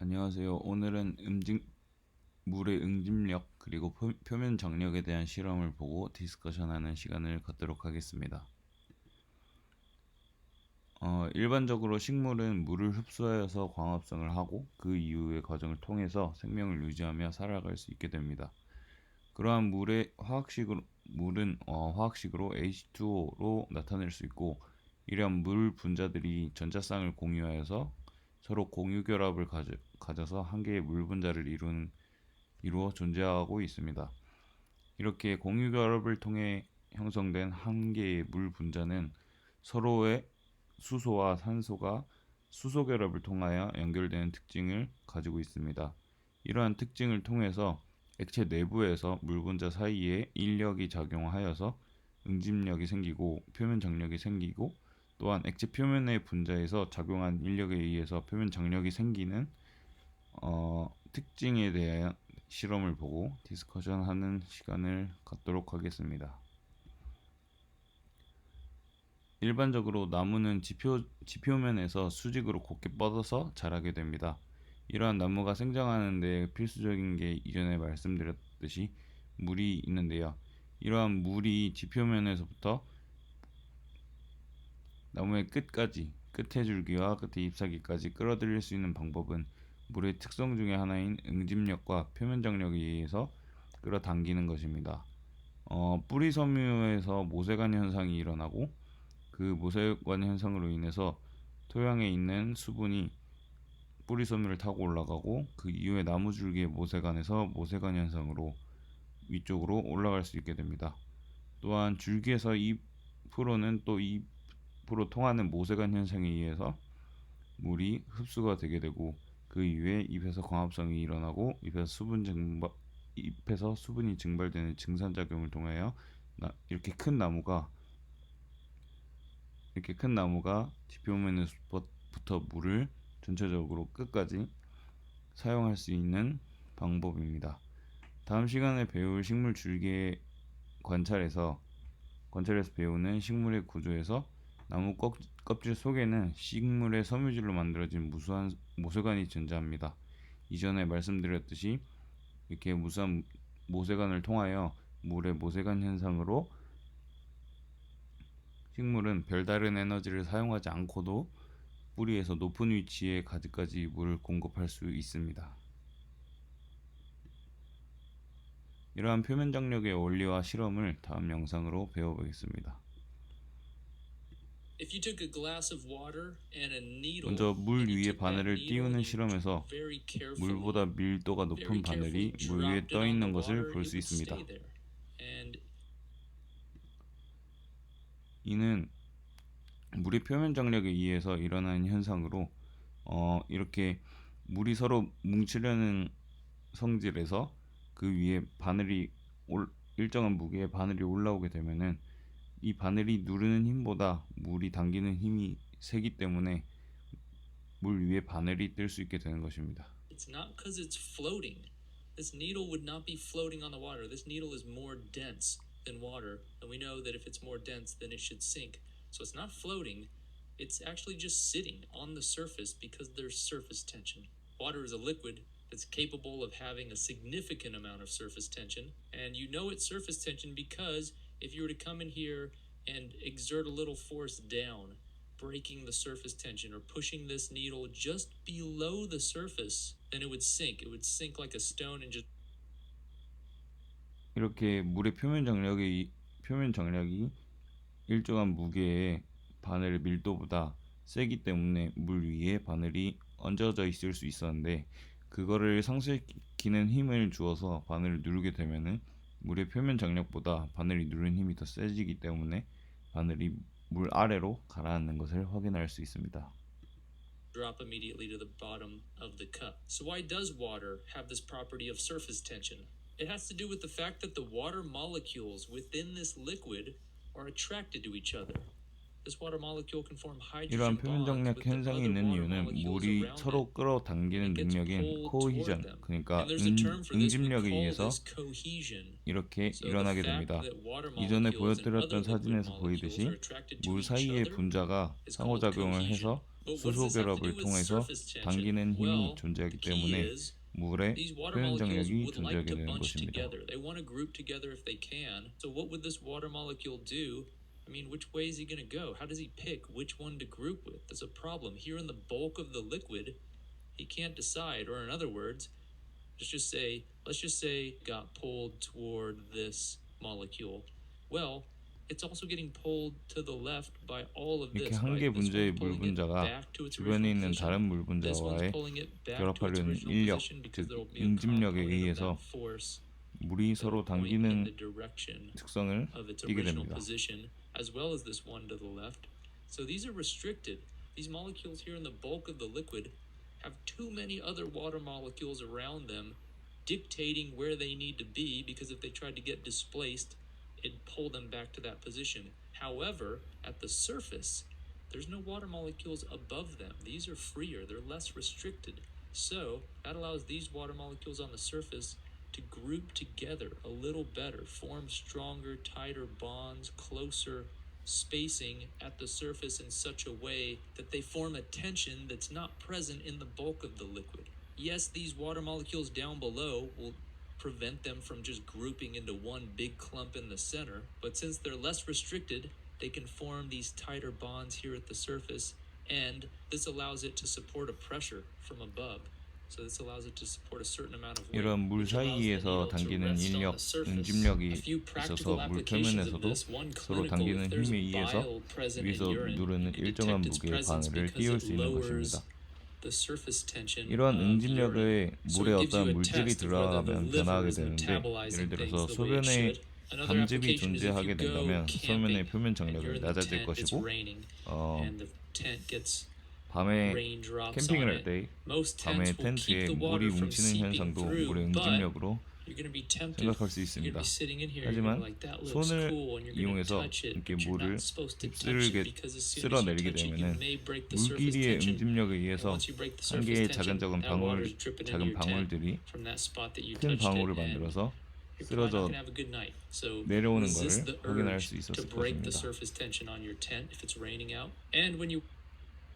안녕하세요. 오늘은 물의 응집력 그리고 표면 장력에 대한 실험을 보고 디스커션하는 시간을 갖도록 하겠습니다. 일반적으로 식물은 물을 흡수하여서 광합성을 하고 그 이후의 과정을 통해서 생명을 유지하며 살아갈 수 있게 됩니다. 그러한 물은 화학식으로 H2O로 나타낼 수 있고, 이러한 물 분자들이 전자쌍을 공유하여서 서로 공유 결합을 가져서 한 개의 물 분자를 이루어 존재하고 있습니다. 이렇게 공유 결합을 통해 형성된 한 개의 물 분자는 서로의 수소와 산소가 수소 결합을 통하여 연결되는 특징을 가지고 있습니다. 이러한 특징을 통해서 액체 내부에서 물 분자 사이에 인력이 작용하여서 응집력이 생기고 표면 장력이 생기고, 또한 액체 표면의 분자에서 작용한 인력에 의해서 표면 장력이 생기는 특징에 대한 실험을 보고 디스커션하는 시간을 갖도록 하겠습니다. 일반적으로 나무는 지표면에서 수직으로 곧게 뻗어서 자라게 됩니다. 이러한 나무가 생장하는 데 필수적인 게 이전에 말씀드렸듯이 물이 있는데요. 이러한 물이 지표면에서부터 나무의 끝의 줄기와 끝의 잎사귀까지 끌어들일 수 있는 방법은 물의 특성 중에 하나인 응집력과 표면 장력에 의해서 끌어당기는 것입니다. 뿌리 섬유에서 모세관 현상이 일어나고, 그 모세관 현상으로 인해서 토양에 있는 수분이 뿌리 섬유를 타고 올라가고, 그 이후에 나무 줄기의 모세관에서 모세관 현상으로 위쪽으로 올라갈 수 있게 됩니다. 또한 줄기에서 잎으로는 또 잎으로 통하는 모세관 현상에 의해서 물이 흡수가 되게 되고, 그 이후에 잎에서 광합성이 일어나고 잎에서 수분이 증발되는 증산작용을 통하여 이렇게 큰 나무가 지표면에서부터 물을 전체적으로 끝까지 사용할 수 있는 방법입니다. 다음 시간에 배울 식물 줄기의 관찰에서 배우는 식물의 구조에서 나무 껍질 속에는 식물의 섬유질로 만들어진 무수한 모세관이 존재합니다. 이전에 말씀드렸듯이 이렇게 무수한 모세관을 통하여 물의 모세관 현상으로 식물은 별다른 에너지를 사용하지 않고도 뿌리에서 높은 위치에 가지까지 물을 공급할 수 있습니다. 이러한 표면 장력의 원리와 실험을 다음 영상으로 배워보겠습니다. 먼저 물 위에 바늘을 띄우는 실험에서 물보다 밀도가 높은 바늘이 물 위에 떠 있는 것을 볼 수 있습니다. 이는 물의 표면 장력에 의해서 일어나는 현상으로, 이렇게 물이 서로 뭉치려는 성질에서 그 위에 일정한 무게의 바늘이 올라오게 되면은 이 바늘이 누르는 힘보다 물이 당기는 힘이 세기 때문에 물 위에 바늘이 뜰 수 있게 되는 것입니다. It's not because it's floating. This needle would not be floating on the water. This needle is more dense than water, and we know that if it's more dense, then it should sink. So it's not floating. It's actually just sitting on the surface because there's surface tension. Water is a liquid that's capable of having a significant amount of surface tension, and you know it's surface tension because if you were to come in here and exert a little force down, breaking the surface tension or pushing this needle just below the surface, then it would sink. It would sink like a stone and just. 이렇게 물의 표면 장력이 일정한 무게의 바늘 밀도보다 세기 때문에 물 위에 바늘이 얹어져 있을 수 있었는데, 그거를 상쇄시키는 힘을 주어서 바늘을 누르게 되면은 물의 표면 장력보다 바늘이 누르는 힘이 더 세지기 때문에 바늘이 물 아래로 가라앉는 것을 확인할 수 있습니다. Drop immediately to the bottom of the cup. So why does water have this property of surface tension? It has to do with the fact that the water molecules within this liquid are attracted to each other. This water molecule can form 이러한 hydrogen 표면 bonds 장력 with the 현상이 other 있는 water 이유는 molecules 물이 around 서로 it. 끌어당기는 It gets 능력인 pulled toward 코히전, them. 그러니까 And there's a term for this. We 응집력에 call 의해서 this cohesion. 이렇게 So the 일어나게 fact 됩니다. that water 이전에 molecules and other 보여드렸던 liquid 사진에서 molecules are 보이듯이 attracted to 물 each 사이의 other 분자가 is called 상호작용을 cohesion. 해서 But what does 수소 this have to 결합을 do with 통해서 surface tension? 당기는 힘이 Well, 존재하기 the key 때문에 is 물에 these water 표현 molecules 장력이 would like 존재하게 to 되는 bunch 것입니다. together. They want to group together if they can. So what would this water molecule do? I mean, which way is he going to go? How does he pick which one to group with? There's a problem. Here in the bulk of the liquid, he can't decide. Or in other words, let's just say got pulled toward this molecule. Well, it's also getting pulled to the left by all of 이렇게 this, 한 개 right? This 분자의 one's 물 pulling it 분자가 back to its 주변에 original 있는 다른 position. 물 This one's 분자와의 pulling it back to its 결합하려는 original 인력, position because 즉 there will be a 응집력에 component of 의해서 that force 물이 서로 that will point in 당기는 the direction 특성을 of its 띠게 original 됩니다. position, as well as this one to the left. So these are restricted. These molecules here in the bulk of the liquid have too many other water molecules around them dictating where they need to be, because if they tried to get displaced, it'd pull them back to that position. However, at the surface, there's no water molecules above them. These are freer, they're less restricted. So that allows these water molecules on the surface to group together a little better, form stronger, tighter bonds, closer spacing at the surface in such a way that they form a tension that's not present in the bulk of the liquid. Yes, these water molecules down below will prevent them from just grouping into one big clump in the center, but since they're less restricted, they can form these tighter bonds here at the surface, and this allows it to support a pressure from above. So this allows it to support a certain amount of weight, 이런 물 which allows the 사이에서 needle to 당기는 rest on 인력, the surface. 응집력이 A few practical 있어서 물 applications of 표면에서도 this. One 서로 clinical, 당기는 if there's 힘에 의해서 bile present in 위에서 urine, 누르는 you can 일정한 detect its 무게의 presence 바늘을 because 띄울 it 수 있는 lowers 것입니다. the surface tension 이러한 of urine. 응집력에 So 물에 it gives you 어떠한 a 물질이 test of whether the 들어가면 liver 변화하게 is 되는데, metabolizing 예를 들어서 things the way it 소변에 should. Another 담즙이 application is if 존재하게 you go 된다면 소변의 camping 표면 and you're 장력은 in the 낮아질 tent, it's 것이고, raining, and the tent gets 밤에 raindrops 캠핑을 on 할 it. 때 Most 밤에 tents will keep 텐트에 the 물이 water from 뭉치는 seeping 현상도 through, 물의 but 응집력으로 you're going to be tempted. 생각할 수 You're going 있습니다. to be sitting in here, you're going to 하지만 be like, that looks 손을 cool, and you're going to 이용해서 touch it, 이렇게 but you're 물을 not supposed to touch 흡수를 it because as soon as you 쓸어내리게 touch it, you 되면은 may break the surface 물끼리의 tension. 응집력에 And 의해서 once you break the 한 surface 개의 tension, 작은 that water's dripping into 작은 your tent 방울들이 from that spot that you 큰 touched 방울을 it, and 만들어서 you're probably not 쓰러져 going to have a good night. So 내려오는 resist 것을 the 확인할 urge 수 to 있었을 break the 것입니다. surface tension on your tent if it's raining out. And when you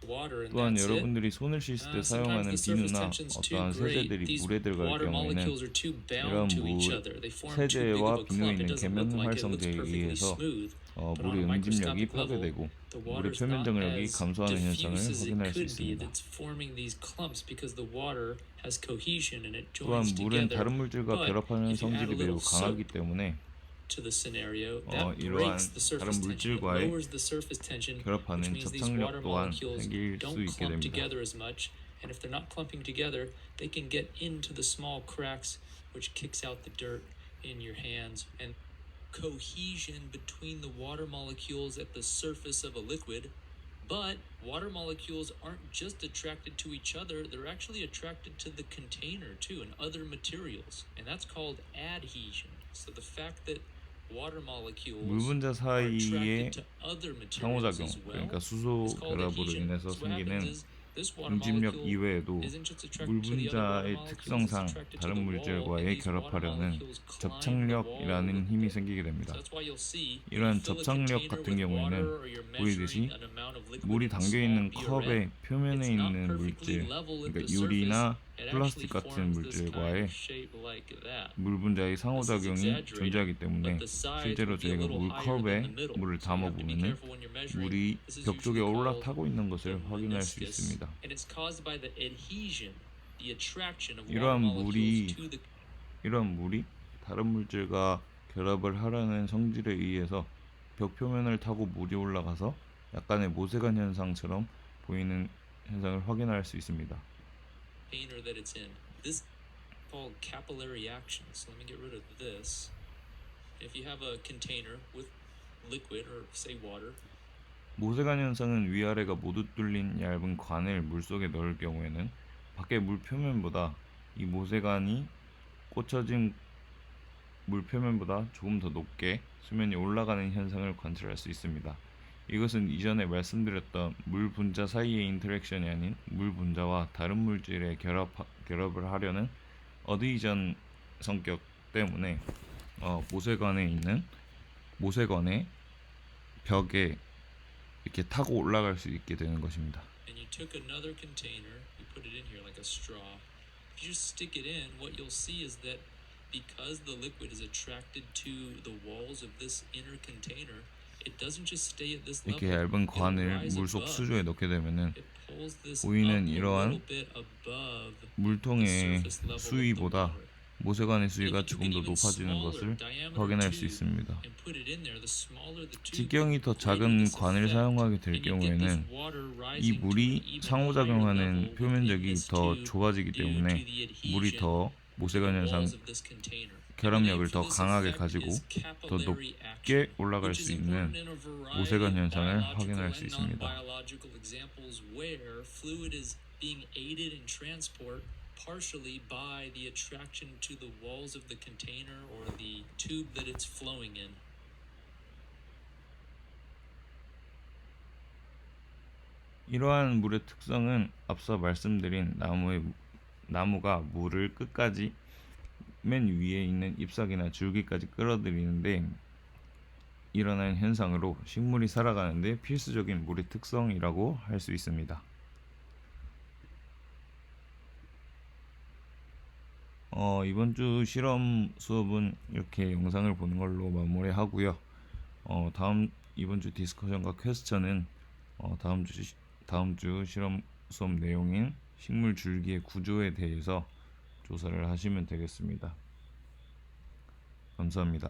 water and 또한 that's it, 여러분들이 손을 씻을 때 sometimes 사용하는 the surface 비누나 tension's too 어떠한 great. 세제들이 These 물에 들어갈 water 경우에는 molecules are too 이런 bound to each 물 other. They form too big of 세제와 a 비누에 clump. It 있는 doesn't 계면 look like it looks 활성제에 perfectly 의해서 smooth. But on 물의 a 응집력이 microscopic level, 파괴되고 the 물의 water's 표면 not 장력이 as 감소하는 현상을 diffuse as it 확인할 수 could be. 있습니다. It's forming these clumps because the water has cohesion and it 또한 joins 물은 together. 다른 물질과 But 결합하는 if you add a 성질이 little 매우 강하기 soap 때문에 to the scenario, that 이러한 breaks the surface 다른 tension. It 물질과의 lowers the surface tension, which 결합하는 means these water 접착력 또한 molecules 생길 수 don't 있게 clump 됩니다. together as much. And if they're not clumping together, they can get into the small cracks, which kicks out the dirt in your hands. And cohesion between the water molecules at the surface of a liquid. But water molecules aren't just attracted to each other, they're actually attracted to the container too and other materials. And that's called adhesion. So the fact that water molecules 물 분자 are 사이의 attracted to other materials 상호작용, as well 그러니까 수소 is called 결합으로 adhesion. 인해서 So what happens 생기는 is this water 응집력 molecule 이외에도 isn't just attracted 물 to the other water 분자의 molecules, it's 특성상 attracted to 다른 the wall, and 물질과의 these water 결합하려는 molecules climb the wall 접착력이라는 with 힘이 them. 생기게 So 됩니다. that's why you'll see when 이러한 you fill a 접착력 container 같은 with 경우에는 water or you're 보이듯이 measuring an amount of liquid 물이 in a 담겨 small 있는 burette, 컵의 표면에 it's not 있는 perfectly 물질, level at 그러니까 the surface. 유리나 It 플라스틱 actually 같은 forms this kind 물질과의 of shape like that. 물 분자의 상호작용이 exaggerated, 존재하기 때문에 But the sides 실제로 would be a 저희가 little 물 higher than 컵에 the middle. 물을 So you 담아 have to be 보면은 careful when you're measuring. 물이 This is 벽 쪽에 usually called 올라타고 있는 것을 the 확인할 수 meniscus, 있습니다. and it's caused by the adhesion, the attraction of water 이러한 molecules 물이 to the 이러한 물이 다른 물질과 결합을 하려는 성질에 의해서 벽 표면을 타고 물이 올라가서 약간의 모세관 현상처럼 보이는 현상을 확인할 수 있습니다. container that it's in. This is called capillary action. So let me get rid of this. If you have a container with liquid or say water, 모세관 현상은 위아래가 모두 뚫린 얇은 관을 물속에 넣을 경우에는 밖의 물 표면보다 이 모세관이 꽂혀진 물 표면보다 조금 더 높게 수면이 올라가는 현상을 관찰할 수 있습니다. 이것은 이전에 말씀드렸던 물 분자 사이의 인터랙션이 아닌 물 분자와 다른 물질의 결합을 하려는 어드이전 성격 때문에 모세관의 벽에 이렇게 타고 올라갈 수 있게 되는 것입니다. and you took another container, you put it in here like a straw. If you just stick it in, what you'll see is that because the liquid is attracted to the walls of this inner container, it doesn't just stay at this 이렇게 level. 얇은 It'll 관을 rise 물속 above. 수조에 넣게 되면은 It pulls this up 보이는 a 이러한 little bit above the 물통의 surface level of the 수위보다 water. 모세관의 And if 수위가 you took 조금 an 더 even 높아지는 smaller 것을 diameter 확인할 수 tube 있습니다. and put it in there, the smaller the tube, 직경이 더 the greater 작은 this 관을 effect. 사용하게 될 And you get this 경우에는 water 이 rising to an 물이 even higher 상호작용하는 level within 표면적이 this 더 tube 좁아지기 due to 때문에 the 물이 adhesion 더 to the 모세관 현상 walls of this container. And the name 결합력을 for 더 this 강하게 effect 가지고 is 더 capillary 높게 action, 올라갈 which 수 is 있는 important in a variety 모세관 of 현상을 biological 확인할 수 and 있습니다. non-biological examples where fluid is being aided in transport partially by the attraction to the walls of the container or the tube that it's flowing in. 이러한 물의 특성은 앞서 말씀드린 나무가 물을 끝까지 맨 위에 있는 잎사귀나 줄기까지 끌어들이는데 일어나는 현상으로 식물이 살아가는데 필수적인 물의 특성이라고 할 수 있습니다. 이번 주 실험 수업은 이렇게 영상을 보는 걸로 마무리하고요. 이번 주 디스커션과 퀘스천은 다음 주 실험 수업 내용인 식물 줄기의 구조에 대해서 조사를 하시면 되겠습니다. 감사합니다.